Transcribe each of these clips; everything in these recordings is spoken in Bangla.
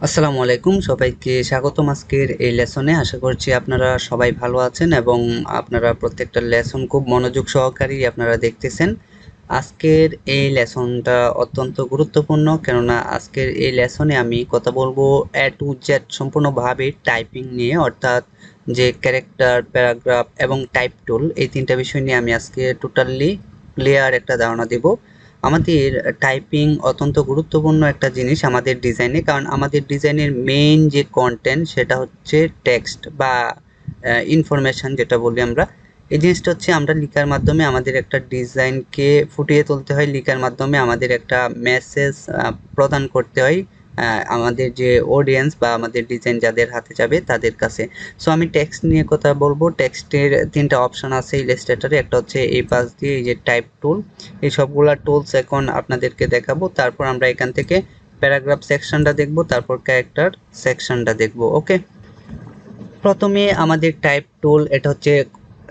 আসসালামু আলাইকুম, সবাইকে স্বাগতম আজকের এই লেসনে। আশা করছি আপনারা সবাই ভালো আছেন এবং আপনারা প্রত্যেকটা লেসন খুব মনোযোগ সহকারে আপনারা দেখতেছেন। আজকের এই লেসনটা অত্যন্ত গুরুত্বপূর্ণ, কেননা আজকের এই লেসনে আমি কথা বলবো এ টু জেড সম্পূর্ণভাবে টাইপিং নিয়ে, অর্থাৎ যে ক্যারেক্টার, প্যারাগ্রাফ এবং টাইপ টুল, এই তিনটা বিষয় নিয়ে আমি আজকে টোটালি ক্লিয়ার একটা ধারণা দেব। আমাদের টাইপিং অত্যন্ত গুরুত্বপূর্ণ একটা জিনিস আমাদের ডিজাইনে, কারণ আমাদের ডিজাইনের মেইন যে কন্টেন্ট সেটা হচ্ছে টেক্সট বা ইনফরমেশন যেটা বলি আমরা। এই জিনিসটা হচ্ছে আমরা লিখার মাধ্যমে আমাদের একটা ডিজাইনকে ফুটিয়ে তুলতে হয়, লিখার মাধ্যমে আমাদের একটা মেসেজ প্রদান করতে হয় আমাদের যে অডিয়েন্স বা আমাদের ডিজাইন যাদের হাতে যাবে তাদের কাছে। সো আমি টেক্সট নিয়ে কথা বলবো। টেক্সটের তিনটা অপশন আছে ইলাস্ট্রেটরে। একটা হচ্ছে এই পাশ দিয়ে এই যে টাইপ টুল, এই সবগুলা টুলস এখন আপনাদেরকে দেখাবো। তারপর আমরা এখান থেকে প্যারাগ্রাফ সেকশনটা দেখব, তারপর ক্যারেক্টার সেকশনটা দেখব। ওকে, প্রথমে আমাদের টাইপ টুল, এটা হচ্ছে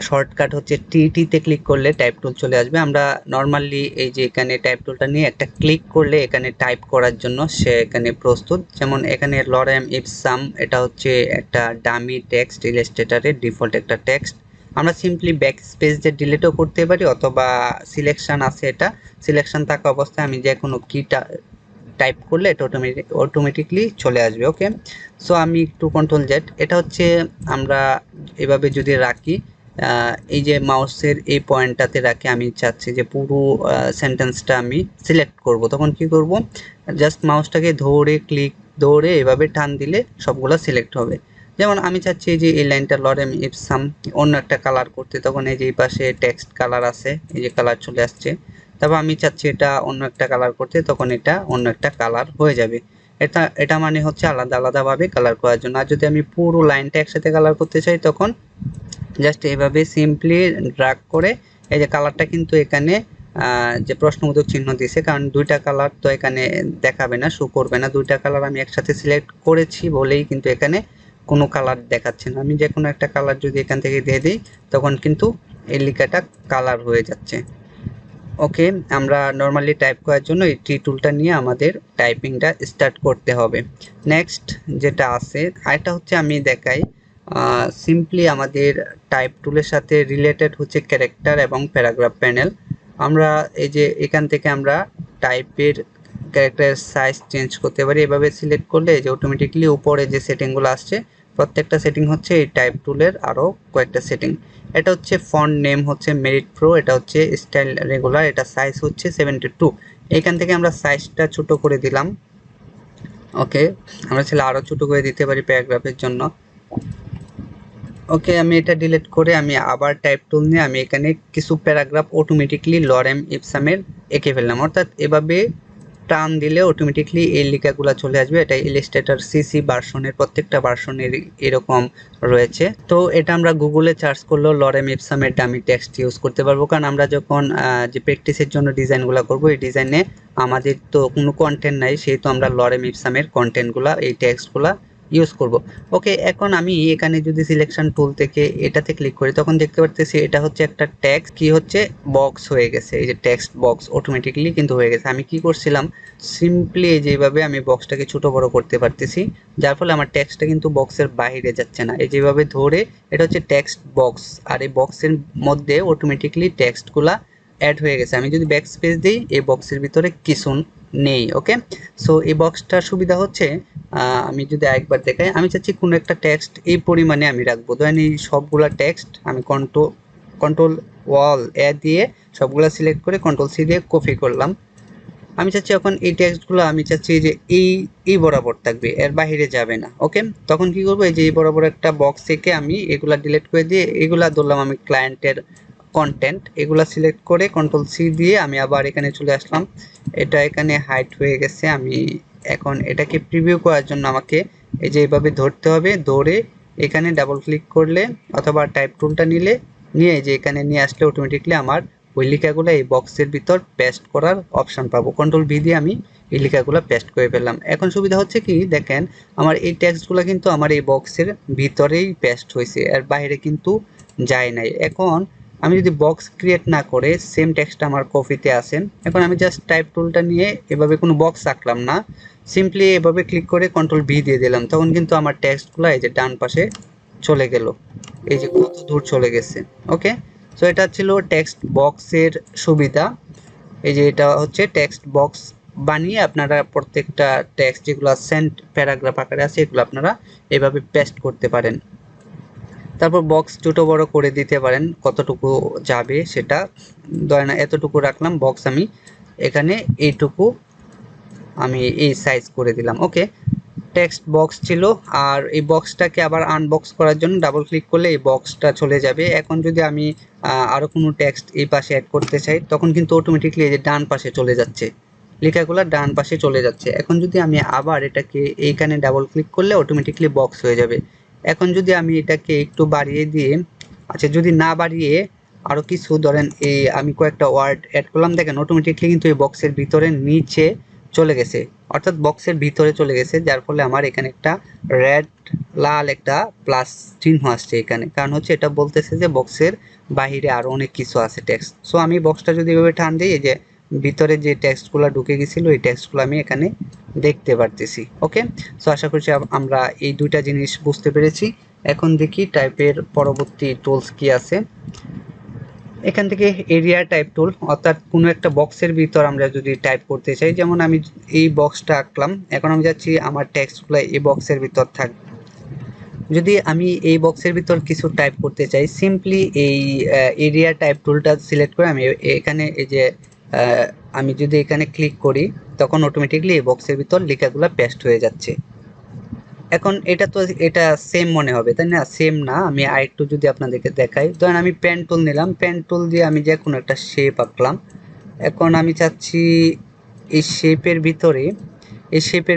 শর্টকাট হচ্ছে টিতে ক্লিক করলে টাইপ টুল চলে আসবে। আমরা নর্মালি এই যে এখানে টাইপ টুলটা নিয়ে একটা ক্লিক করলে এখানে টাইপ করার জন্য সে এখানে প্রস্তুত। যেমন এখানে লরেম ইপসাম, এটা হচ্ছে একটা ডামি টেক্সট ইলাস্ট্রেটরের ডিফল্ট একটা টেক্সট। আমরা সিম্পলি ব্যাক স্পেস দিয়ে ডিলিটও করতে পারি, অথবা সিলেকশন আছে, এটা সিলেকশন থাকা অবস্থায় আমি যে কোনো কিটা টাইপ করলে এটা অটোমেটিকলি চলে আসবে। ওকে, সো আমি একটু কন্ট্রোল জেড, এটা হচ্ছে আমরা এভাবে যদি রাখি, এই যে মাউসের এই পয়েন্টটাতে রাখি, আমি চাচ্ছি যে পুরো সেন্টেন্সটা আমি সিলেক্ট করব, তখন কি করব, জাস্ট মাউসটাকে ধরে এভাবে টান দিলে সবগুলো সিলেক্ট হবে। যেমন আমি চাচ্ছি যে এই লাইনটা লরেম ইপসাম অন্য একটা কালার করতে, তখন এই যে এই পাশে টেক্সট কালার আছে, এই যে কালার চলে আসছে। তারপর আমি চাচ্ছি এটা অন্য একটা কালার করতে, তখন এটা অন্য একটা কালার হয়ে যাবে। এটা মানে হচ্ছে আলাদা আলাদাভাবে কালার করার জন্য। আর যদি আমি পুরো লাইনটা একসাথে কালার করতে চাই, তখন জাস্ট এইভাবে সিম্পলি ড্র্যাগ করে এই যে কালারটা কিন্তু এখানে যে প্রশ্নবোধক চিহ্ন দিয়েছে, কারণ দুইটা কালার তো এখানে দেখাবে না, শো করবে না। দুইটা কালার আমি একসাথে সিলেক্ট করেছি বলেই কিন্তু এখানে কোনো কালার দেখাচ্ছে না। আমি যে কোনো একটা কালার যদি এখান থেকে দিয়ে দিই, তখন কিন্তু এই লেখাটা কালার হয়ে যাচ্ছে। ওকে, আমরা নর্মালি টাইপ করার জন্য এই টি টুলটা নিয়ে আমাদের টাইপিংটা স্টার্ট করতে হবে। নেক্সট যেটা আছে আরেকটা হচ্ছে আমি দেখাই, সিম্পলি আমাদের টাইপ টুলের সাথে রিলেটেড হচ্ছে ক্যারেক্টার এবং প্যারাগ্রাফ প্যানেল। আমরা এই যে এখান থেকে আমরা টাইপের ক্যারেক্টারের সাইজ চেঞ্জ করতে পারি। এভাবে সিলেক্ট করলে যে অটোমেটিকলি উপরে যে সেটিংগুলো আসছে, প্রত্যেকটা সেটিং হচ্ছে এই টাইপ টুলের আরও কয়েকটা সেটিং। এটা হচ্ছে ফন্ট নেম হচ্ছে মেরিট প্রো, এটা হচ্ছে স্টাইল রেগুলার, এটা সাইজ হচ্ছে 72। এখান থেকে আমরা সাইজটা ছোট করে দিলাম। ওকে, আমরা চাইলে আরও ছোট করে দিতে পারি প্যারাগ্রাফের জন্য। ওকে, আমি এটা ডিলিট করে আমি আবার টাইপ টুল নিয়ে আমি এখানে কিছু প্যারাগ্রাফ অটোমেটিকলি লরেম ইপসামের এঁকে ফেললাম, অর্থাৎ এভাবে টান দিলে অটোমেটিকলি এই লেখাগুলো চলে আসবে। এটা ইলাস্ট্রেটর সিসি ভার্সনের প্রত্যেকটা ভার্সনের এরকম রয়েছে। তো এটা আমরা গুগলে সার্চ করলেও লরেম ইপসামের ডামি টেক্সট ইউজ করতে পারবো, কারণ আমরা যখন যে প্র্যাকটিসের জন্য ডিজাইনগুলো করব, এই ডিজাইনে আমাদের তো কোনো কন্টেন্ট নাই, সেহেতু আমরা লরেম ইপসামের কন্টেন্টগুলো, এই টেক্সটগুলো ইউজ করব। ওকে, এখন আমি এখানে যদি সিলেকশন টুল থেকে এটাতে ক্লিক করি, তখন দেখতে পারতেছি এটা হচ্ছে একটা টেক্সট কি হচ্ছে বক্স হয়ে গেছে। এই যে টেক্সট বক্স অটোমেটিকলি কিন্তু হয়ে গেছে। আমি কি করছিলাম, সিম্পলি যেভাবে আমি বক্সটাকে ছোট বড় করতে পারতেছি, যার ফলে আমার টেক্সটটা কিন্তু বক্সের বাইরে যাচ্ছে না। এই যেভাবে ধরে, এটা হচ্ছে টেক্সট বক্স, আর এই বক্সের মধ্যে অটোমেটিকলি টেক্সটগুলা অ্যাড হয়ে গেছে। আমি যদি ব্যাক স্পেস দিই, এই বক্সের ভিতরে কিছু নেই। ওকে, সো এই বক্সটার সুবিধা হচ্ছে, আমি যদি আরেকবার দেখাই, আমি চাচ্ছি কোনো একটা টেক্সট এই পরিমাণে আমি রাখবো। ধরেন এই সবগুলা টেক্সট আমি কন্ট্রোল ওয়াল এ দিয়ে সবগুলা সিলেক্ট করে কন্ট্রোল সি দিয়ে কপি করলাম। আমি চাচ্ছি এখন এই টেক্সটগুলো আমি চাচ্ছি যে এই বরাবর থাকবে, এর বাইরে যাবে না। ওকে, তখন কি করবো, এই যে এই বরাবর একটা বক্স থেকে আমি এগুলা ডিলিট করে দিয়ে এগুলা ধরলাম আমি ক্লায়েন্টের কন্টেন্ট, এগুলা সিলেক্ট করে কন্ট্রোল সি দিয়ে আমি আবার এখানে চলে আসলাম। এটা এখানে হাইড হয়ে গেছে। আমি এখন এটাকে প্রিভিউ করার জন্য আমাকে এই যে এইভাবে ধরতে হবে, ধরে এখানে ডাবল ক্লিক করলে অথবা টাইপ টুলটা নিয়ে যে এখানে নিয়ে আসলে অটোমেটিকলি আমার ওই লেখাগুলো এই বক্সের ভিতর পেস্ট করার অপশন পাবো। কন্ট্রোল ভি দিয়ে আমি এই লেখাগুলো পেস্ট করে ফেললাম। এখন সুবিধা হচ্ছে কি, দেখেন আমার এই টেক্সটগুলো কিন্তু আমার এই বক্সের ভিতরেই পেস্ট হয়েছে, এর বাইরে কিন্তু যায় নাই। এখন আমি যদি বক্স ক্রিয়েট না করে সেম টেক্সটটা আমার কপিতে আসেন, এখন আমি জাস্ট টাইপ টুলটা নিয়ে এভাবে কোনো বক্স আঁকলাম না, সিম্পলি এভাবে ক্লিক করে কন্ট্রোল ভি দিয়ে দিলাম, তখন কিন্তু আমার টেক্সটগুলো এই যে ডান পাশে চলে গেল, এই যে কত দূর চলে গেছে। ওকে, সো এটা ছিল টেক্সট বক্সের সুবিধা। এই যে এটা হচ্ছে টেক্সট বক্স বানিয়ে আপনারা প্রত্যেকটা টেক্সট যেগুলো সেন্ট প্যারাগ্রাফ আকারে আছে এগুলো আপনারা এভাবে পেস্ট করতে পারেন। তারপর বক্স ছোট বড় করে দিতে পারেন, কতটুকু যাবে সেটা, ধরেন এতটুকু রাখলাম বক্স, আমি এখানে এইটুকু আমি এই সাইজ করে দিলাম। ওকে, টেক্সট বক্স ছিল। আর এই বক্সটাকে আবার আনবক্স করার জন্য ডাবল ক্লিক করলে এই বক্সটা চলে যাবে। এখন যদি আমি আরও কোনো টেক্সট এই পাশে অ্যাড করতে চাই তখন কিন্তু অটোমেটিকলি এই যে ডান পাশে চলে যাচ্ছে, লেখাগুলো ডান পাশে চলে যাচ্ছে। এখন যদি আমি আবার এটাকে এইখানে ডাবল ক্লিক করলে অটোমেটিকলি বক্স হয়ে যাবে। এখন যদি আমি এটাকে একটু বাড়িয়ে দিয়ে, আচ্ছা যদি না বাড়িয়ে আরও কিছু ধরেন এই আমি কয়েকটা ওয়ার্ড অ্যাড করলাম, দেখেন অটোমেটিকলি কিন্তু এই বক্সের ভিতরে নিচে চলে গেছে, অর্থাৎ বক্সের ভিতরে চলে গেছে, যার ফলে আমার এখানে একটা রেড লাল একটা প্লাস চিহ্ন আসছে এখানে, কারণ হচ্ছে এটা বলতেছে যে বক্সের বাহিরে আরও অনেক কিছু আছে টেক্সট। সো আমি বক্সটা যদি এভাবে টান দিই, এই যে ভিতরে যে টেক্সটগুলো ঢুকে গেছিলো এই টেক্সটগুলো আমি এখানে দেখতে পারতেছি। ওকে, সো আশা করছি আমরা এই দুইটা জিনিস বুঝতে পেরেছি। এখন দেখি টাইপের পরবর্তী টুলস কি আছে। এখান থেকে এরিয়া টাইপ টুল, অর্থাৎ কোনো একটা বক্সের ভিতর আমরা যদি টাইপ করতে চাই, যেমন আমি এই বক্সটা আঁকলাম, এখন আমি যাচ্ছি আমার টেক্সটগুলো এই বক্সের ভিতর থাকবে। যদি আমি এই বক্সের ভিতর কিছু টাইপ করতে চাই, সিম্পলি এই এরিয়া টাইপ টুলটা সিলেক্ট করে আমি এখানে এই যে আমি যদি এখানে ক্লিক করি তখন অটোমেটিকলি এই বক্সের ভিতর লেখাগুলো পেস্ট হয়ে যাচ্ছে। এখন এটা তো এটা সেম মনে হবে তাই না? সেম না, আমি আরেকটু যদি আপনাদেরকে দেখাই, ধরেন আমি পেন টুল নিলাম, পেন টুল দিয়ে আমি যে কোনো একটা শেপ আঁকলাম। এখন আমি চাচ্ছি এই শেপের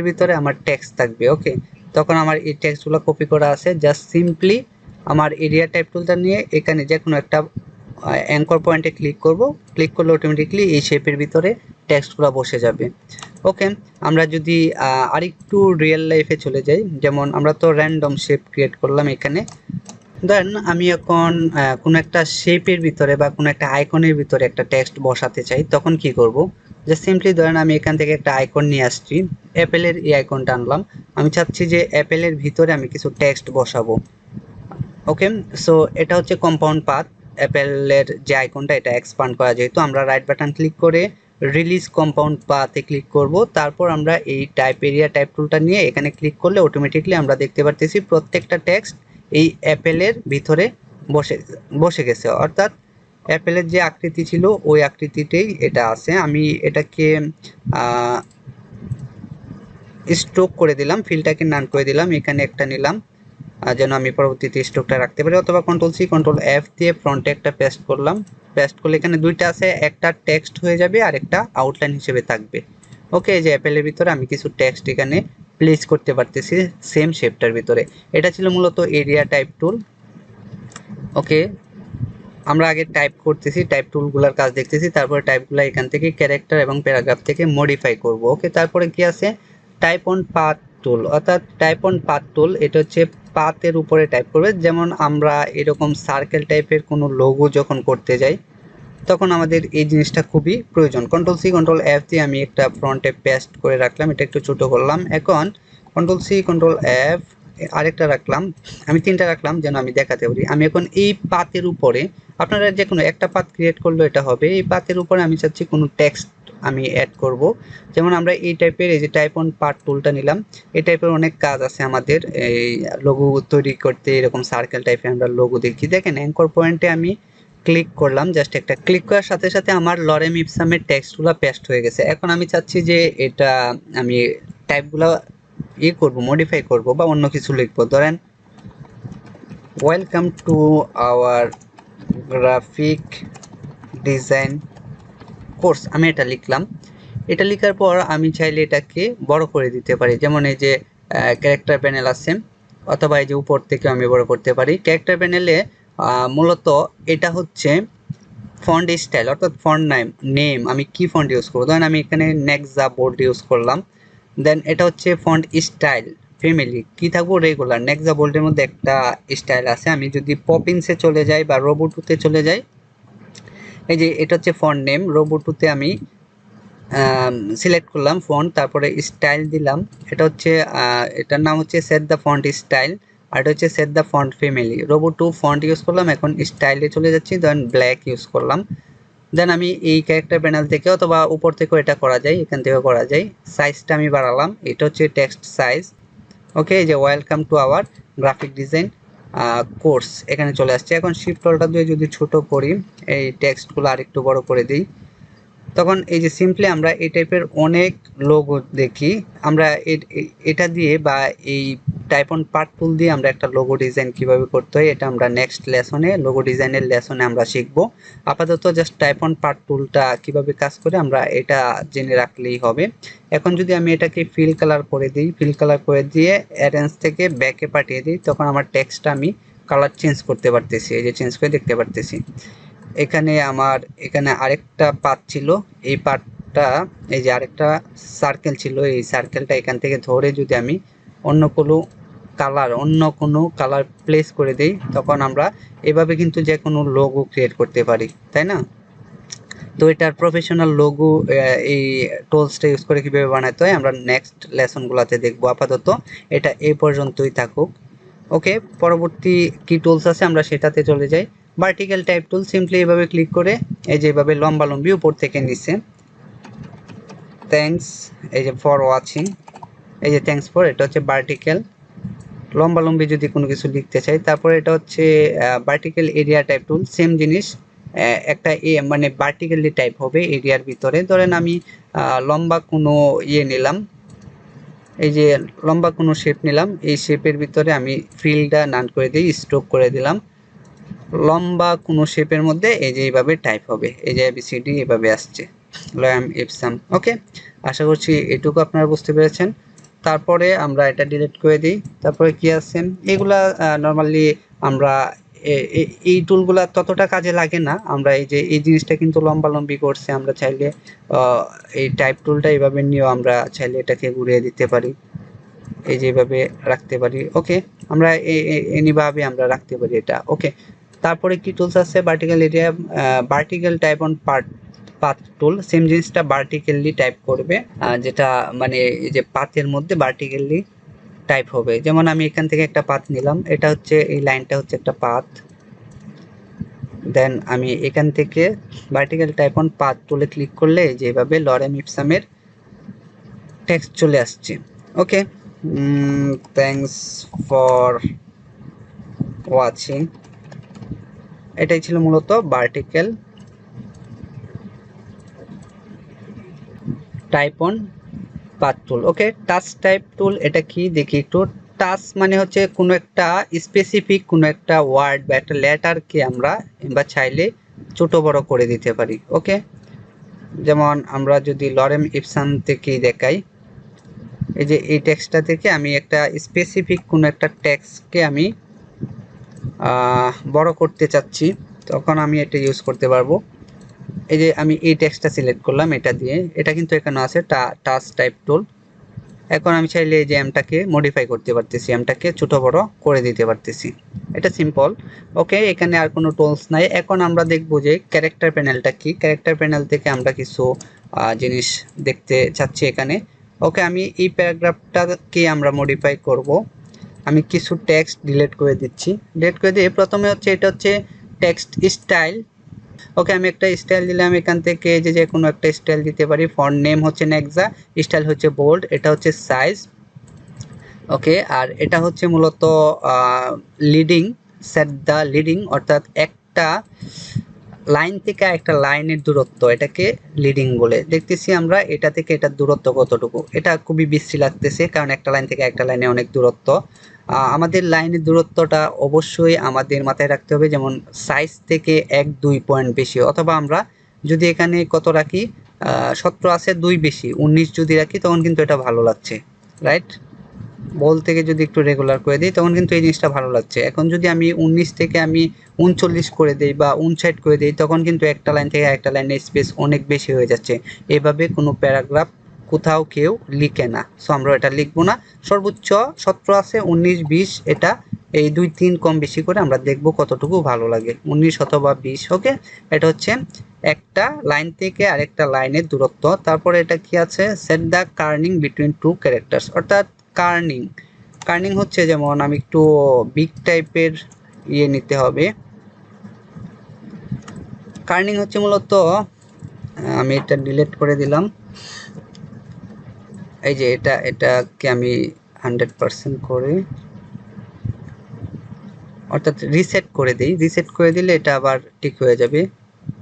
ভিতরে আমার টেক্সট থাকবে। ওকে, তখন আমার এই টেক্সটগুলো কপি করা আছে, জাস্ট সিম্পলি আমার এরিয়া টাইপ টুলটা নিয়ে এখানে যে কোনো একটা অ্যাঙ্কর পয়েন্টে ক্লিক করব, ক্লিক করলে অটোমেটিকলি এই শেপের ভিতরে টেক্সটগুলো বসে যাবে। ওকে, আমরা যদি আরেকটু রিয়েল লাইফে চলে যাই, যেমন আমরা তো র্যান্ডম শেপ ক্রিয়েট করলাম এখানে, ধরেন আমি এখন কোনো একটা শেপের ভিতরে বা কোনো একটা আইকনের ভিতরে একটা টেক্সট বসাতে চাই, তখন কি করব, যে সিম্পলি ধরেন আমি এখান থেকে একটা আইকন নিয়ে আসছি, অ্যাপেলের এই আইকনটা আনলাম, আমি চাচ্ছি যে অ্যাপেলের ভিতরে আমি কিছু টেক্সট বসাবো। ওকে, সো এটা হচ্ছে কম্পাউন্ড পাথ, অ্যাপেলের যে আইকনটা এটা এক্সপান্ড করা, যেহেতু আমরা রাইট বাটন ক্লিক করে রিলিজ কম্পাউন্ড পাথে ক্লিক করব, তারপর আমরা এই টাইপ এরিয়া টাইপ টুলটা নিয়ে এখানে ক্লিক করলে অটোমেটিকলি আমরা দেখতে পারতেছি প্রত্যেকটা টেক্সট এই অ্যাপেলের ভিতরে বসে বসে গেছে, অর্থাৎ অ্যাপেলের যে আকৃতি ছিল ওই আকৃতিতেই এটা আছে। আমি এটাকে স্ট্রোক করে দিলাম, ফিলটাকে নান করে দিলাম, এখানে একটা নিলাম যেন আমি পরবর্তীতে স্ট্রোকটা রাখতে পারি, অথবা কন্ট্রোল সি কন্ট্রোল এফ দিয়ে ফ্রন্টে একটা পেস্ট করলাম, পেস্ট করলে এখানে দুইটা আছে, একটা টেক্সট হয়ে যাবে আর একটা আউটলাইন হিসেবে থাকবে। ওকে, এই যে অ্যাপেলের ভিতরে আমি কিছু টেক্সট এখানে প্লেস করতে পারতেছি সেম শেপটার ভিতরে। এটা ছিল মূলত এরিয়া টাইপ টুল। ওকে, আমরা আগে টাইপ করতেছি, টাইপ টুলগুলোর কাজ দেখতেছি, তারপরে টাইপগুলো এখান থেকে ক্যারেক্টার এবং প্যারাগ্রাফ থেকে মডিফাই করব। ওকে, তারপরে কি আছে টাইপ অন পাথ টুল, অর্থাৎ টাইপ অন পাথ টুল, এটা হচ্ছে পাথের উপরে টাইপ করবে। যেমন আমরা এরকম সার্কেল টাইপের কোনো লোগো যখন করতে যাই তখন আমাদের এই জিনিসটা খুবই প্রয়োজন। কন্ট্রোল সি কন্ট্রোল এফ দিয়ে আমি একটা ফ্রন্টে পেস্ট করে রাখলাম, এটা একটু ছোট করলাম। এখন কন্ট্রোল সি কন্ট্রোল এফ আরেকটা রাখলাম, আমি তিনটা রাখলাম যেন আমি দেখাতে পারি। আমি এখন এই পাতের উপরে, আপনারা যে কোনো একটা পাত ক্রিয়েট করলে এটা হবে, এই পাতের উপরে আমি চাচ্ছি কোনো টেক্সট আমি অ্যাড করব। যেমন আমরা এই টাইপের এই যে টাইপ অন পার্ট টুলটা নিলাম, এই টাইপের অনেক কাজ আছে আমাদের, এই লোগো তৈরি করতে এরকম সার্কেল টাইপের আমরা লোগো দেখি। দেখেন অ্যাঙ্কর পয়েন্টে আমি ক্লিক করলাম, জাস্ট একটা ক্লিক করার সাথে সাথে আমার লরেম ইপসামের টেক্সটগুলো পেস্ট হয়ে গেছে। এখন আমি চাচ্ছি যে এটা আমি টাইপগুলো করব, মডিফাই করব বা অন্য কিছু লিখবো, ধরেন welcome to our graphic design course, আমি এটা লিখলাম। এটা লেখার পর আমি চাইলে এটাকে বড় করে দিতে পারি, যেমন এই যে ক্যারেক্টার প্যানেল আছে, অথবা এই যে উপর থেকে আমি বড় করতে পারি। ক্যারেক্টার প্যানেলে মূলত এটা হচ্ছে ফন্ট স্টাইল, অর্থাৎ ফন্ট নেম আমি কি ফন্ট ইউজ করবো, ধরেন আমি এখানে নেক্সা বোল্ড ইউজ করলাম। দেন এটা হচ্ছে ফন্ট স্টাইল ফ্যামিলি, কি থাকবো রেগুলার। নেক্সা বোল্ডের মধ্যে একটা স্টাইল আছে, আমি যদি পপিন্সে চলে যাই বা রোবোটুতে চলে যাই এই যে এটা হচ্ছে ফন্ট নেম, রোবো2 তে আমি সিলেক্ট করলাম ফন্ট, তারপরে স্টাইল দিলাম। এটা হচ্ছে এটার নাম হচ্ছে সেট দ্য ফন্ট স্টাইল, আর এটা হচ্ছে সেট দ্য ফন্ট ফ্যামিলি। রোবো2 ফন্ট ইউজ করলাম, এখন স্টাইলে চলে যাচ্ছি, দেন ব্ল্যাক ইউজ করলাম। দেন আমি এই ক্যারেক্টার প্যানেল থেকে অথবা উপর থেকেও এটা করা যায়, এখান থেকেও করা যায়। সাইজটা আমি বাড়ালাম, এটা হচ্ছে টেক্সট সাইজ। ওকে, এই যে welcome to our graphic design course এখানে চলে আসছে। এখন শিফট অল্টার দিয়ে যদি ছোট করি, এই টেক্সটগুলো আরেকটু বড় করে দিই, তখন এই যে সিম্পলি আমরা এই টাইপের অনেক লোগো দেখি। আমরা এটা দিয়ে বা এই টাইপ অন পার্ট টুল দিয়ে আমরা একটা লোগো ডিজাইন কিভাবে করতে হয়, এটা আমরা নেক্সট লেসনে, লোগো ডিজাইনের লেসনে আমরা শিখবো। আপাতত জাস্ট টাইপ অন পার্ট টুলটা কিভাবে কাজ করে আমরা এটা জেনে রাখলেই হবে। এখন যদি আমি এটাকে ফিল কালার করে দিই, ফিল কালার করে দিয়ে অ্যারেঞ্জ থেকে ব্যাকে পাঠিয়ে দিই, তখন আমার টেক্সটটা আমি কালার চেঞ্জ করতে পারতেছি, এই যে চেঞ্জ করে দেখতে পারতেছি। এখানে আরেকটা পাত ছিল, এই পাতটা, এই যে আরেকটা সার্কেল ছিল, এই সার্কেলটা এখান থেকে ধরে যদি আমি অন্য কোনো কালার প্লেস করে দেই, তখন আমরা এভাবে কিন্তু যে কোনো লোগো ক্রিয়েট করতে পারি, তাই না? তো এটার প্রফেশনাল লোগো এই টুলসটা ইউজ করে কিভাবে বানাতে হয় আমরা নেক্সট লেসনগুলোতে দেখবো। আপাতত এটা এই পর্যন্তই থাকুক। ওকে, পরবর্তী কি টুলস আছে আমরা সেটাতে চলে যাই। ভার্টিক্যাল টাইপ টুল, সিম্পলি এভাবে ক্লিক করে এই যে এভাবে লম্বালম্বি উপর থেকে নিচে, থ্যাঙ্কস এই যে ফর ওয়াচিং, এই যে থ্যাঙ্কস ফর, এটা হচ্ছে ভার্টিক্যাল লম্বালম্বি যদি কোনো কিছু লিখতে চাই। তারপরে এটা হচ্ছে ভার্টিক্যাল এরিয়া টাইপ টুল, সেম জিনিস, একটা মানে ভার্টিক্যালি টাইপ হবে এরিয়ার ভিতরে। ধরেন আমি লম্বা কোনো নিলাম, এই যে লম্বা কোনো শেপ নিলাম, এই শেপের ভিতরে আমি ফিলটা নান করে দিই, স্ট্রোক করে দিলাম। লম্বা কোনো শেপের মধ্যে এই যে এইভাবে টাইপ হবে, এই যে এবিসিডি এভাবে আসছে, লয়াম ইপসাম। ওকে, আশা করছি এটুকু আপনারা বুঝতে পেরেছেন। তারপরে আমরা এটা ডিলিট করে দিই। তারপরে কি আছে, এগুলা নর্মালি আমরা এই টুলগুলা ততটা কাজে লাগে না। আমরা এই যে এই জিনিসটা কিন্তু লম্বালম্বি করছে, আমরা চাইলে এই টাইপ টুলটা এইভাবে নিয়েও আমরা চাইলে এটাকে ঘুরিয়ে দিতে পারি, এই যে এইভাবে রাখতে পারি। ওকে, আমরা এনিভাবে আমরা রাখতে পারি এটা। ওকে, তারপরে কি টুলস আছে, vertical area, vertical type on path tool, same জিনিসটা ভার্টিক্যালি টাইপ করবে, যেটা মানে এই যে পাথের মধ্যে ভার্টিক্যালি টাইপ হবে। যেমন আমি এখান থেকে একটা পাথ নিলাম, এটা হচ্ছে এই লাইনটা হচ্ছে একটা পাথ, দেন আমি এখান থেকে ভার্টিক্যাল টাইপ অন পাথ টুলে ক্লিক করলে যেভাবে লরেম ইপসামের টেক্সট চলে আসছে। ওকে, থ্যাঙ্কস ফর ওয়াচিং, এটাই ছিল মূলত vertical type on path tool. Okay, touch type টুল এটা কি দেখি একটু। টাচ মানে হচ্ছে কোনো একটা স্পেসিফিক কোনো একটা ওয়ার্ড বা একটা লেটারকে আমরা চাইলে ছোট বড় করে দিতে পারি। ওকে, যেমন আমরা যদি লরেম ইপসাম থেকেই দেখাই, এই যে এই টেক্সটটা থেকে আমি একটা স্পেসিফিক কোনো একটা টেক্সটকে আমি বড় করতে চাচ্ছি, তখন আমি এটা ইউজ করতে পারবো। এই যে আমি এই টেক্সটটা সিলেক্ট করলাম, এটা দিয়ে, এটা কিন্তু এখানে আছে টাচ টাইপ টুল। এখন আমি চাইলে এই যে এমটাকে মডিফাই করতে পারতেছি, এমটাকে ছোট বড় করে দিতে পারতেছি, এটা সিম্পল। ওকে, এখানে আর কোনো টুলস নাই। এখন আমরা দেখবো যে ক্যারেক্টার প্যানেলটা কি। ক্যারেক্টার প্যানেল থেকে আমরা কিছু জিনিস দেখতে চাচ্ছি এখানে। ওকে, আমি এই প্যারাগ্রাফটাকে আমরা মডিফাই করব। আমি কিছু টেক্সট ডিলিট করে দিচ্ছি, ডিলিট করে দিয়ে প্রথমে হচ্ছে এটা হচ্ছে টেক্সট স্টাইল। ওকে, আমি একটা স্টাইল দিলাম, এখান থেকে যে কোনো একটা স্টাইল দিতে পারি। ফন্ট নেম হচ্ছে নেক্সা, স্টাইল হচ্ছে বোল্ড, এটা হচ্ছে সাইজ। ওকে, আর এটা হচ্ছে মূলত লিডিং, সেট দ্য লিডিং, অর্থাৎ একটা লাইন থেকে একটা লাইনের দূরত্ব, এটাকে লিডিং বলে। দেখতেছি আমরা এটা থেকে এটার দূরত্ব কতটুকু, এটা খুবই বিশ্রী লাগতেছে কারণ একটা লাইন থেকে একটা লাইনে অনেক দূরত্ব। আমাদের লাইনের দূরত্বটা অবশ্যই আমাদের মাথায় রাখতে হবে, যেমন সাইজ থেকে 1-2 পয়েন্ট বেশি, অথবা আমরা যদি এখানে কত রাখি, 17 আছে 2 বেশি 19 যদি রাখি, তখন কিন্তু এটা ভালো লাগছে, রাইট? বল থেকে যদি একটু রেগুলার করে দিই, তখন কিন্তু এই জিনিসটা ভালো লাগছে। এখন যদি আমি 19 থেকে আমি 39 করে দিই বা 59 করে দিই, তখন কিন্তু একটা লাইন থেকে একটা লাইনের স্পেস অনেক বেশি হয়ে যাচ্ছে। এভাবে কোনো প্যারাগ্রাফ কোথাও কেউ লিখে না, সো আমরা এটা লিখবো না। সর্বোচ্চ 17 আছে 19 20 এটা এই 2-3 কম বেশি করে আমরা দেখব কতটুকু ভালো লাগে, 19 অথবা 20। ওকে, এটা হচ্ছে একটা লাইন থেকে আরেকটা লাইনের দূরত্ব। তারপরে এটা কি আছে, set the kerning between two characters, অর্থাৎ কার্নিং কার্নিং হচ্ছে যেমন আমি একটু বিগ টাইপের নিতে হবে। কার্নিং হচ্ছে মূলত, আমি এটা ডিলিট করে দিলাম, এই যে এটাকে আমি 100% করে অর্থাৎ রিসেট করে দিই। রিসেট করে দিলে এটা আবার ঠিক হয়ে যাবে।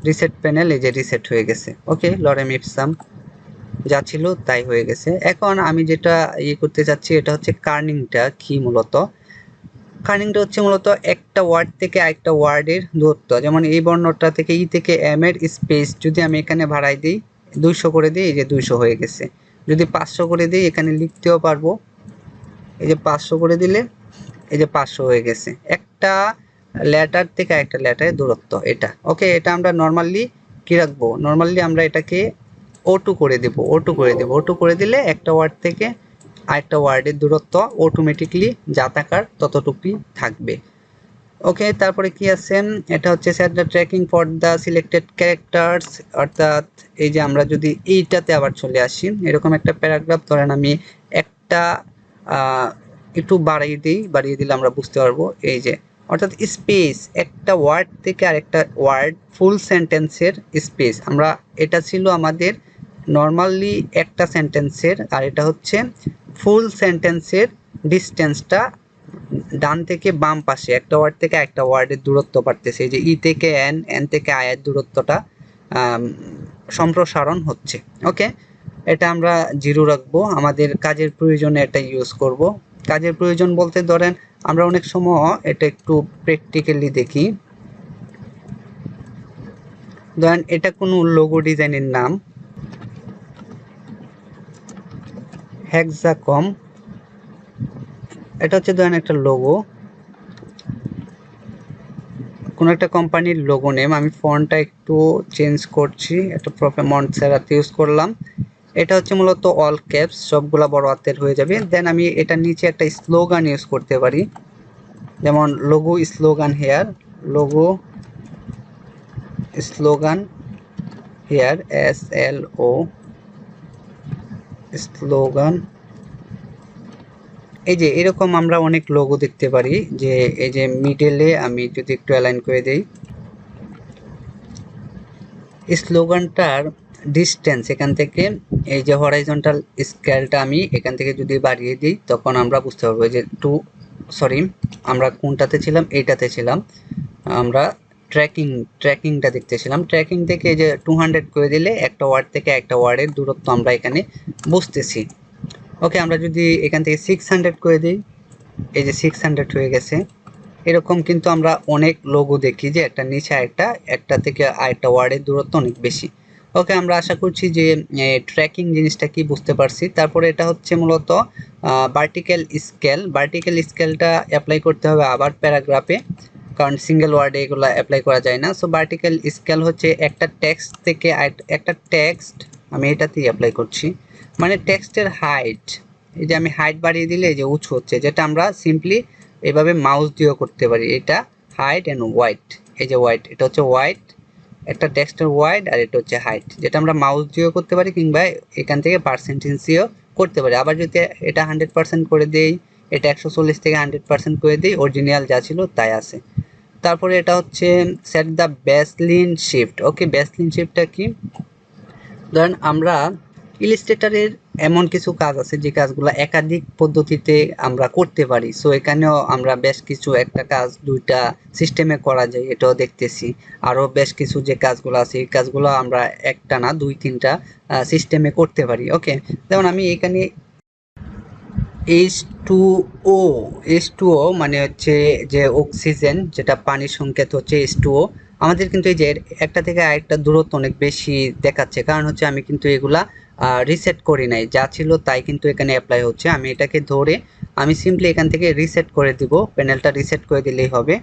রিসেট প্যানেল, এই যে রিসেট হয়ে গেছে। ওকে, লরেম ইপসাম যা ছিল তাই হয়ে গেছে। এখন আমি যেটা করতে চাচ্ছি এটা হচ্ছে কার্নিংটা কি। মূলত কার্নিংটা হচ্ছে মূলত একটা ওয়ার্ড থেকে আরেকটা ওয়ার্ডের দূরত্ব। যেমন এই বর্ণটা থেকে ই থেকে এম এর স্পেস যদি আমি এখানে বাড়াই দিই, 200 করে দিই, এই যে 200 হয়ে গেছে। যদি 500 করে দিই, এখানে লিখতেও পারবো, এই যে 500 করে দিলে এই যে 500 হয়ে গেছে। একটা লেটার থেকে একটা লেটারের দূরত্ব এটা। ওকে, এটা আমরা নর্মালি কি রাখবো, নর্মালি আমরা এটাকে O2 করে দেব, O2 করে দেব। O2 করে দিলে একটা ওয়ার্ড থেকে আরেকটা ওয়ার্ডের দূরত্ব অটোমেটিকলি যা থাকার ততটুকুই থাকবে। ওকে, তারপরে কি আছে, এটা হচ্ছে set the tracking for the selected characters, অর্থাৎ এই যে আমরা যদি এইটাতে আবার চলে আসি, এরকম একটা প্যারাগ্রাফ ধরেন আমি একটা একটু বাড়িয়ে দিলে আমরা বুঝতে পারবো। এই যে অর্থাৎ স্পেস, একটা ওয়ার্ড থেকে আরেকটা ওয়ার্ড ফুল সেন্টেন্সের স্পেস, আমরা এটা ছিল আমাদের নর্মালি একটা সেন্টেন্সের, আর এটা হচ্ছে ফুল সেন্টেন্সের ডিস্টেন্সটা ডান থেকে বাম পাশে একটা ওয়ার্ড থেকে একটা ওয়ার্ডের দূরত্ব বাড়তেছে। এই যে ই থেকে এন, এন থেকে আয়ের দূরত্বটা সম্প্রসারণ হচ্ছে। ওকে, এটা আমরা 0 রাখবো, আমাদের কাজের প্রয়োজনে এটা ইউজ করব। কাজের প্রয়োজন বলতে ধরেন আমরা অনেক সময় এটা একটু প্র্যাকটিক্যালি দেখি। ধরেন এটা কোনো লোগো ডিজাইনের নাম, হেক্সাকম, এটা হচ্ছে ধরেন একটা লোগো, কোনো একটা কোম্পানির লোগো নেম। আমি ফন্টটা একটু চেঞ্জ করছি, একটা প্রপার মন্টসেরাত ইউজ করলাম। এটা হচ্ছে মূলত অল ক্যাপস, সবগুলা বড় হাতের হয়ে যাবে। দেন আমি এটার নিচে একটা স্লোগান ইউজ করতে পারি, যেমন logo slogan here, logo slogan here, SLO slogan. এই যে এরকম আমরা অনেক লোগো দেখতে পারি। যে এই যে মিডলে আমি যদি একটু অ্যালাইন করে দেই, স্লোগানটার ডিস্টেন্স এখান থেকে এই যে হরাইজন্টাল স্কেলটা আমি এখান থেকে যদি বাড়িয়ে দিই, তখন আমরা বুঝতে পারবো যে আমরা কোনটাতে ছিলাম, এইটাতে ছিলাম, আমরা ট্র্যাকিংটা দেখতেছিলাম। ট্র্যাকিং থেকে এই যে 200 করে দিলে একটা ওয়ার্ড থেকে একটা ওয়ার্ডের দূরত্ব আমরা এখানে বুঝতেছি। ওকে, আমরা যদি এখান থেকে 600 করে দিই, এই যে 600 হয়ে গেছে। এরকম কিন্তু আমরা অনেক লোগো দেখি যে একটা নিচে একটা থেকে আরেকটা ওয়ার্ডের দূরত্ব অনেক বেশি। ওকে, আমরা আশা করছি যে ট্র্যাকিং জিনিসটা কি বুঝতে পারছি। তারপরে এটা হচ্ছে মূলত ভার্টিক্যাল স্কেল। ভার্টিক্যাল স্কেলটা অ্যাপ্লাই করতে হবে আবার প্যারাগ্রাফে, কারণ সিঙ্গেল ওয়ার্ডে এগুলো অ্যাপ্লাই করা যায় না। সো ভার্টিক্যাল স্কেল হচ্ছে একটা টেক্সট থেকে একটা টেক্সট, আমি এটাতেই অ্যাপ্লাই করছি, মানে টেক্সটের হাইট। এই যে আমি হাইট বাড়িয়ে দিলে এই যে উঁচু হচ্ছে, যেটা আমরা সিম্পলি এভাবে মাউস দিয়েও করতে পারি। এটা হাইট অ্যান্ড ওয়াইট, এই যে ওয়াইট, এটা হচ্ছে ওয়াইট, একটা টেক্সটের ওয়াইড, আর এটা হচ্ছে হাইট, যেটা আমরা মাউস দিয়েও করতে পারি কিংবা এখান থেকে পার্সেন্টেজ দিয়েও করতে পারি। আবার যদি এটা 100% করে দেই, এটা 140 থেকে 100% করে দিই, অরিজিনাল যা ছিল তাই আছে। তারপরে এটা হচ্ছে set the baseline shift. Okay, baseline শিফটটা কি, ধরেন আমরা ইলাস্ট্রেটরের এমন কিছু কাজ আছে যে কাজগুলো একাধিক পদ্ধতিতে আমরা করতে পারি। সো এখানেও আমরা বেশ কিছু একটা কাজ দুইটা সিস্টেমে করা যায়, এটাও দেখতেছি। আরও বেশ কিছু যে কাজগুলো আছে এই কাজগুলো আমরা একটা না 2-3টা সিস্টেমে করতে পারি। ওকে, যেমন আমি এখানে H2O, H2O মানে হচ্ছে যে অক্সিজেন, যেটা পানির সংকেত হচ্ছে H2O। আমাদের কিন্তু এই যে একটা থেকে আরেকটা দূরত্ব অনেক বেশি দেখাচ্ছে, কারণ হচ্ছে আমি কিন্তু এগুলা রিসেট করি নাই, যা ছিল তাই কিন্তু এখানে অ্যাপ্লাই হচ্ছে। আমি এটাকে ধরে আমি সিম্পলি এখান থেকে রিসেট করে দিব, প্যানেলটা রিসেট করে দিলেই হবে।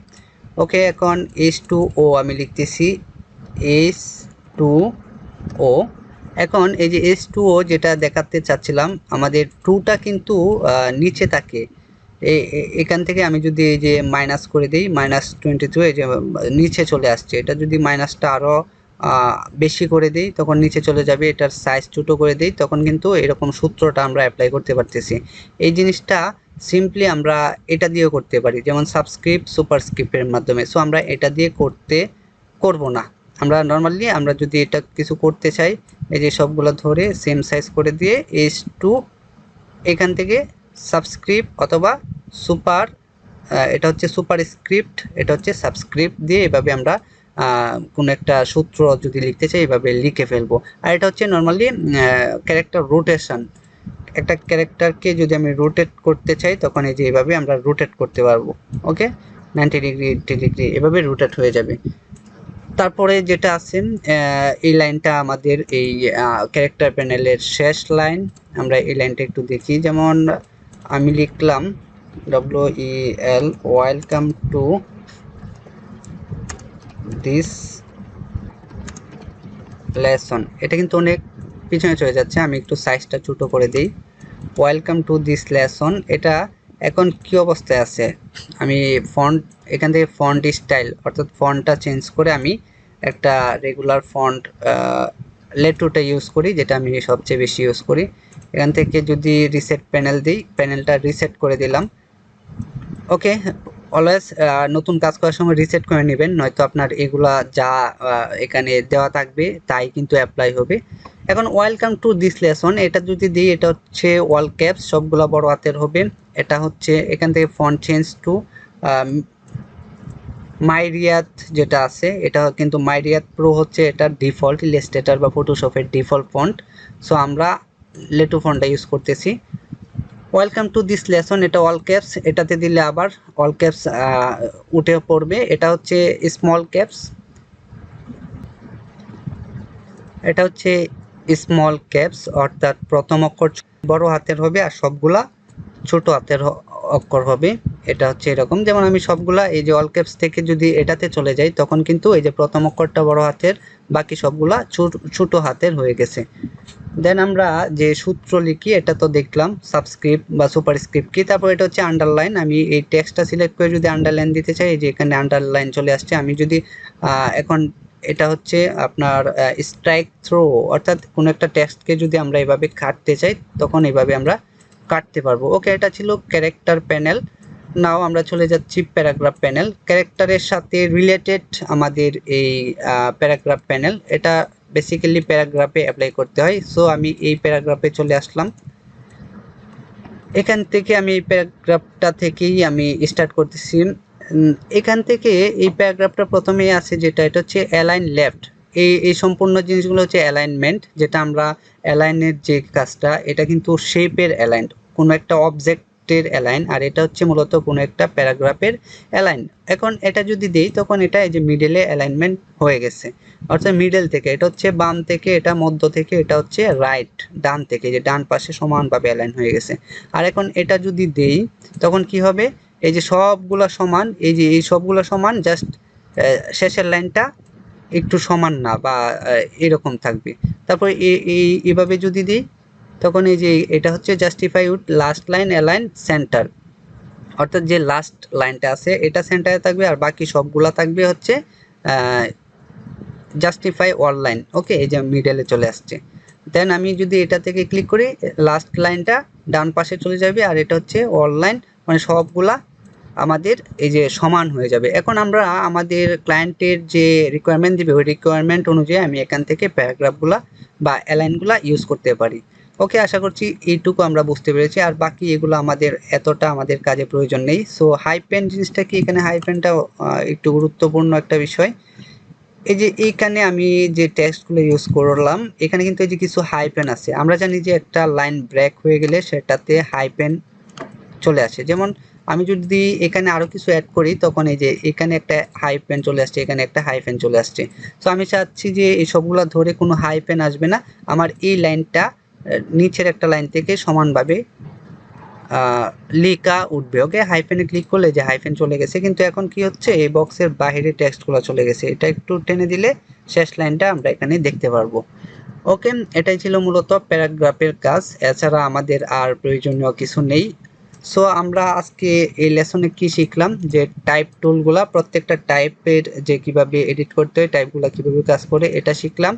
ওকে, এখন H2O আমি লিখতেছি, H2O। এখন এই যে H2O যেটা দেখাতে চাচ্ছিলাম, আমাদের 2টা কিন্তু নিচে থাকে, এখান থেকে আমি যদি এই যে মাইনাস করে দিই -22, এই যে নিচে চলে আসছে, এটা যদি মাইনাসটা আরও বেশি করে দিই তখন নিচে চলে যাবে, এটার সাইজ ছোটো করে দিই তখন কিন্তু এরকম সূত্রটা আমরা অ্যাপ্লাই করতে পারতেছি। এই জিনিসটা সিম্পলি আমরা এটা দিয়েও করতে পারি, যেমন সাবস্ক্রিপ্ট সুপারস্ক্রিপ্টের মাধ্যমে। সো আমরা এটা দিয়ে করব না, আমরা নর্মালি আমরা যদি এটা কিছু করতে চাই, এই যে সবগুলো ধরে সেম সাইজ করে দিয়ে H2 এখান থেকে সাবস্ক্রিপ্ট অথবা সুপার, এটা হচ্ছে সুপারস্ক্রিপ্ট, এটা হচ্ছে সাবস্ক্রিপ্ট দিয়ে এভাবে আমরা কোনো একটা সূত্র যদি লিখতে চাই এভাবে লিখে ফেলবো। আর এটা হচ্ছে নর্মালি ক্যারেক্টার রোটেশন, একটা ক্যারেক্টারকে যদি আমি রোটেট করতে চাই তখন এই যে এইভাবে আমরা রোটেট করতে পারবো। ওকে, 90 ডিগ্রি 80 ডিগ্রি এভাবে রোটেট হয়ে যাবে। তারপরে যেটা আছে এই লাইনটা আমাদের এই ক্যারেক্টার প্যানেলের শেষ লাইন, আমরা এই লাইনটা একটু দেখি। যেমন আমি লিখলাম WEL welcome to this lesson, এটা কিন্তু অনেক পিছনে চলে যাচ্ছে, আমি একটু সাইজটা ছোটো করে দিই। ওয়েলকাম টু দিস লেসন, এটা এখন কি অবস্থায় আছে, আমি ফন্ট এখান থেকে ফন্ট স্টাইল অর্থাৎ ফন্টটা চেঞ্জ করে আমি একটা রেগুলার ফন্ট লেটুটা ইউজ করি, যেটা আমি সবচেয়ে বেশি ইউজ করি। এখান থেকে যদি রিসেট প্যানেল দিই, প্যানেলটা রিসেট করে দিলাম। ওকে, অলওয়েজ নতুন কাজ করার সময় রিসেট করে নেবেন, নয়তো আপনার এগুলা যা এখানে দেওয়া থাকবে তাই কিন্তু অ্যাপ্লাই হবে। এখন ওয়েলকাম টু দিস লেসন, এটা যদি দিই, এটা হচ্ছে অল ক্যাপস, সবগুলা বড় হাতের হবে। এটা হচ্ছে এখান থেকে ফন্ট চেঞ্জ টু মাইরিয়াত যেটা আছে, এটা কিন্তু মাইরিয়াত প্রো হচ্ছে এটা ডিফল্ট ইলাস্ট্রেটর বা ফটোশপের ডিফল্ট ফন্ট। সো আমরা লেটু ফন্টটা ইউজ করতেছি। ওয়েলকাম টু দিস লেসন, এটা অল ক্যাপস, এটাতে দিলে আবার অল ক্যাপস উঠে পড়বে। এটা হচ্ছে স্মল ক্যাপস, এটা হচ্ছে স্মল ক্যাপস, অর্থাৎ প্রথম অক্ষর বড় হাতের হবে আর সবগুলা ছোট হাতের অক্ষর হবে। এটা হচ্ছে এরকম, যেমন আমি সবগুলা এই যে অল ক্যাপস থেকে যদি এটাতে চলে যাই তখন কিন্তু এই যে প্রথম অক্ষরটা বড় হাতের, বাকি সবগুলা ছোট হাতের হয়ে গেছে। দেন আমরা যে সূত্র লিখি এটা তো দেখলাম, সাবস্ক্রিপ্ট বা সুপারস্ক্রিপ্ট কি। তারপর এটা হচ্ছে আন্ডারলাইন, আমি এই টেক্সটটা সিলেক্ট করে যদি আন্ডারলাইন দিতে চাই, এই যে এখানে আন্ডারলাইন চলে আসছে। আমি যদি এখন এটা হচ্ছে আপনার স্ট্রাইক থ্রো, অর্থাৎ কোনো একটা টেক্সটকে যদি আমরা এভাবে কাটতে চাই তখন এইভাবে আমরা কাটতে পারবো। ওকে, এটা ছিল ক্যারেক্টার প্যানেল। নাও আমরা চলে যাচ্ছি প্যারাগ্রাফ প্যানেল। ক্যারেক্টারের সাথে রিলেটেড আমাদের এই প্যারাগ্রাফ প্যানেল, এটা বেসিক্যালি প্যারাগ্রাফে অ্যাপ্লাই করতে হয়। সো আমি এই প্যারাগ্রাফে চলে আসলাম, এখান থেকে আমি এই প্যারাগ্রাফটা থেকেই আমি স্টার্ট করতেছি। এখান থেকে এই প্যারাগ্রাফটা প্রথমেই আছে যেটা, এটা হচ্ছে অ্যালাইন লেফট। এই সম্পূর্ণ জিনিসগুলো হচ্ছে অ্যালাইনমেন্ট, যেটা আমরা অ্যালাইনের যে কাজটা, এটা কিন্তু শেপের অ্যালাইন, কোনো একটা অবজেক্টের অ্যালাইন, আর এটা হচ্ছে মূলত কোনো একটা প্যারাগ্রাফের অ্যালাইন। এখন এটা যদি দেই তখন এটা এই যে মিডলে অ্যালাইনমেন্ট হয়ে গেছে, অর্থাৎ মিডল থেকে এটা হচ্ছে বাম থেকে, এটা মধ্য থেকে, এটা হচ্ছে রাইট ডান থেকে, যে ডান পাশে সমানভাবে অ্যালাইন হয়ে গেছে। আর এখন এটা যদি দেই তখন কি হবে, এই যে সবগুলা সমান, এই যে এই সবগুলা সমান, জাস্ট শেষের লাইনটা একটু সমান না বা এরকম থাকবে। তারপর এইভাবে যদি দিই তখন এই যে এটা হচ্ছে justify with last line align centre, অর্থাৎ যে লাস্ট লাইনটা আছে এটা সেন্টারে থাকবে আর বাকি সবগুলা থাকবে হচ্ছে জাস্টিফাই অল লাইন। ওকে, এই যে মিডলে চলে আসছে। দেন আমি যদি এটা থেকে ক্লিক করি, লাস্ট লাইনটা ডান পাশে চলে যাবে আর এটা হচ্ছে অল লাইন, মানে সবগুলা আমাদের এই যে সমান হয়ে যাবে। এখন আমরা আমাদের ক্লায়েন্টের যে রিকোয়ারমেন্ট দিবে ওই রিকোয়ারমেন্ট অনুযায়ী আমি এখান থেকে প্যারাগ্রাফগুলা বা অ্যালাইনগুলা ইউজ করতে পারি। ওকে, আশা করছি এইটুকু আমরা বুঝতে পেরেছি, আর বাকি এগুলো আমাদের এতটা আমাদের কাজে প্রয়োজন নেই। সো হাইপেন জিনিসটা কি, এখানে হাইপেনটা একটু গুরুত্বপূর্ণ একটা বিষয়। এই যে এইখানে আমি যে টেক্সটগুলো ইউজ করলাম, এখানে কিন্তু এই যে কিছু হাইপেন আছে। আমরা জানি যে একটা লাইন ব্রেক হয়ে গেলে সেটাতে হাইপেন চলে আসে। যেমন আমি যদি এখানে আরো কিছু অ্যাড করি তখন এই যে এখানে একটা হাইপেন চলে আসছে, এখানে একটা হাইপেন চলে আসছে। তো আমি চাচ্ছি যে এই সবগুলো ধরে কোনো হাইপেন আসবে না, আমার এই লাইনটা নিচের একটা লাইন থেকে সমানভাবে লেখা উঠবে। ওকে, হাইফেনে ক্লিক করলে যে হাইফেন চলে গেছে, কিন্তু এখন কি হচ্ছে, এই বক্সের বাইরে টেক্সটগুলো চলে গেছে। এটা একটু টেনে দিলে শেষ লাইনটা আমরা এখানে দেখতে পারবো। ওকে, এটাই ছিল মূলত প্যারাগ্রাফের কাজ, এছাড়া আমাদের আর প্রয়োজনীয় কিছু নেই। সো আমরা আজকে এই লেসনে কি শিখলাম, যে টাইপ টুলগুলা, প্রত্যেকটা টাইপের যে কিভাবে এডিট করতে হয়, টাইপগুলা কিভাবে কাজ করে এটা শিখলাম।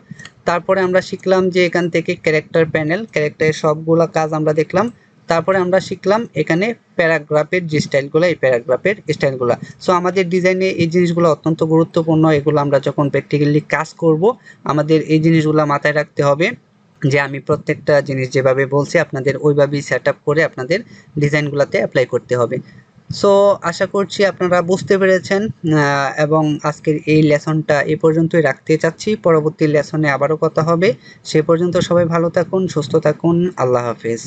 তারপরে আমরা শিখলাম যে এখান থেকে ক্যারেক্টার প্যানেল, ক্যারেক্টারের সবগুলা কাজ আমরা দেখলাম। তারপরে আমরা শিখলাম এখানে প্যারাগ্রাফের যে স্টাইলগুলো, এই প্যারাগ্রাফের স্টাইলগুলো। সো আমাদের ডিজাইনে এই জিনিসগুলো অত্যন্ত গুরুত্বপূর্ণ। এগুলো আমরা যখন প্র্যাকটিক্যালি কাজ করব, আমাদের এই জিনিসগুলো মাথায় রাখতে হবে যে আমি প্রত্যেকটা জিনিস যেভাবে বলছি আপনাদের ওইভাবেই সেট আপ করে আপনাদের ডিজাইনগুলোতে অ্যাপ্লাই করতে হবে। সো আশা করছি আপনারা বুঝতে পেরেছেন, এবং আজকের এই লেসনটা এ পর্যন্তই রাখতে চাচ্ছি। পরবর্তী লেসনে আবারও কথা হবে। সে পর্যন্ত সবাই ভালো থাকুন, সুস্থ থাকুন। আল্লাহ হাফেজ।